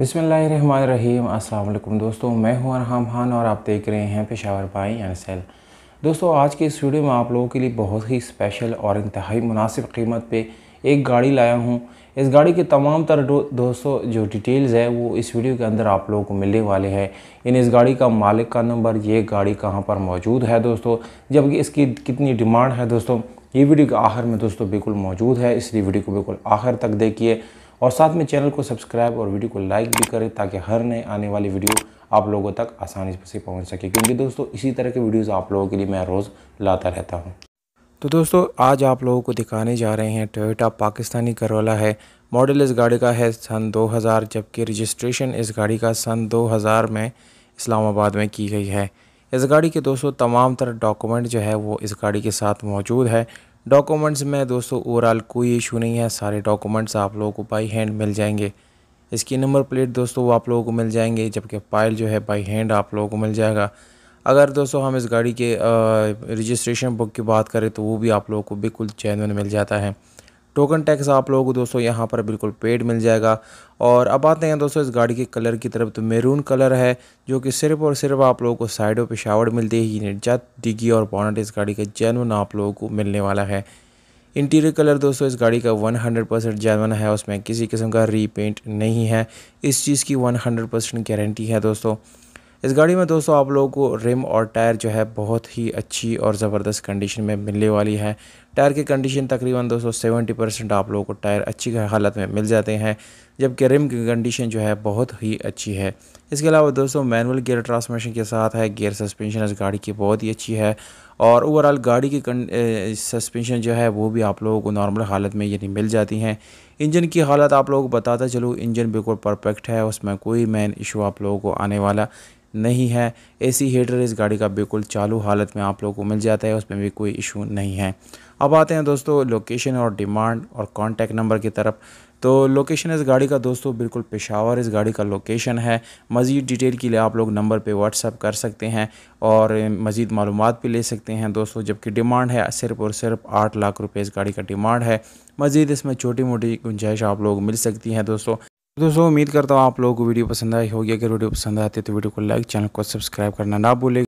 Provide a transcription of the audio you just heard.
बिस्मिल्लाहिर्रहमानिर्रहीम। अस्सलाम वालेकुम दोस्तों, मैं हूं अरहम खान और आप देख रहे हैं पेशावर बाई एंड सेल। दोस्तों, आज की इस वीडियो में आप लोगों के लिए बहुत ही स्पेशल और इंतहाई मुनासिब कीमत पे एक गाड़ी लाया हूं। इस गाड़ी के तमाम तर दोस्तों जो डिटेल्स है वो इस वीडियो के अंदर आप लोगों को मिलने वाले हैं। इस गाड़ी का मालिक का नंबर, ये गाड़ी कहाँ पर मौजूद है दोस्तों, जबकि इसकी कितनी डिमांड है दोस्तों, ये वीडियो के आखिर में दोस्तों बिल्कुल मौजूद है, इसलिए वीडियो को बिल्कुल आखिर तक देखिए और साथ में चैनल को सब्सक्राइब और वीडियो को लाइक भी करें ताकि हर नए आने वाली वीडियो आप लोगों तक आसानी से पहुंच सके, क्योंकि दोस्तों इसी तरह के वीडियोस आप लोगों के लिए मैं रोज़ लाता रहता हूं। तो दोस्तों आज आप लोगों को दिखाने जा रहे हैं टोयोटा पाकिस्तानी करोला है। मॉडल इस गाड़ी का है सन 2000, जबकि रजिस्ट्रेशन इस गाड़ी का सन 2000 में इस्लामाबाद में की गई है। इस गाड़ी के दोस्तों तमाम तरह डॉक्यूमेंट जो है वो इस गाड़ी के साथ मौजूद है। डॉक्यूमेंट्स में दोस्तों ओवरऑल कोई इशू नहीं है, सारे डॉक्यूमेंट्स आप लोगों को बाई हैंड मिल जाएंगे। इसकी नंबर प्लेट दोस्तों वो आप लोगों को मिल जाएंगे, जबकि फाइल जो है बाई हैंड आप लोगों को मिल जाएगा। अगर दोस्तों हम इस गाड़ी के रजिस्ट्रेशन बुक की बात करें तो वो भी आप लोगों को बिल्कुल जेन्युइन मिल जाता है। टोकन टैक्स आप लोगों को दोस्तों यहाँ पर बिल्कुल पेड मिल जाएगा। और अब आते हैं दोस्तों इस गाड़ी के कलर की तरफ, तो मैरून कलर है जो कि सिर्फ और सिर्फ आप लोगों को साइडों पे शावर मिलते ही निजात डिग्गी और बॉनेट इस गाड़ी का जेन्युइन आप लोगों को मिलने वाला है। इंटीरियर कलर दोस्तों इस गाड़ी का 100% जेन्युइन है, उसमें किसी किस्म का रीपेंट नहीं है, इस चीज़ की 100% गारंटी है दोस्तों। इस गाड़ी में दोस्तों आप लोगों को रिम और टायर जो है बहुत ही अच्छी और ज़बरदस्त कंडीशन में मिलने वाली है। टायर की कंडीशन तकरीबन दोस्तों 70% आप लोगों को टायर अच्छी हालत में मिल जाते हैं, जबकि रिम की कंडीशन जो है बहुत ही अच्छी है। इसके अलावा दोस्तों मैनुअल गियर ट्रांसमिशन के साथ है। गियर सस्पेंशन इस गाड़ी की बहुत ही अच्छी है और ओवरऑल गाड़ी की सस्पेंशन जो है वो भी आप लोगों को नॉर्मल हालत में यानी मिल जाती हैं। इंजन की हालत आप लोगों को बताता चलो, इंजन बिल्कुल परफेक्ट है, उसमें कोई मेन इशू आप लोगों को आने वाला नहीं है। एसी हीटर इस गाड़ी का बिल्कुल चालू हालत में आप लोगों को मिल जाता है, उसमें भी कोई इशू नहीं है। अब आते हैं दोस्तों लोकेशन और डिमांड और कॉन्टैक्ट नंबर की तरफ। तो लोकेशन इस गाड़ी का दोस्तों बिल्कुल पेशावर इस गाड़ी का लोकेशन है। मज़ीद डिटेल के लिए आप लोग नंबर पे व्हाट्सअप कर सकते हैं और मज़ीद मालूमात भी ले सकते हैं दोस्तों। जबकि डिमांड है सिर्फ और सिर्फ 8 लाख रुपये इस गाड़ी का डिमांड है। मज़ीद इसमें छोटी मोटी गुंजाइश आप लोग मिल सकती हैं दोस्तों उम्मीद करता हूँ आप लोगों को वीडियो पसंद आई होगी। अगर वीडियो पसंद आती है तो वीडियो को लाइक, चैनल को सब्सक्राइब करना ना भूलें।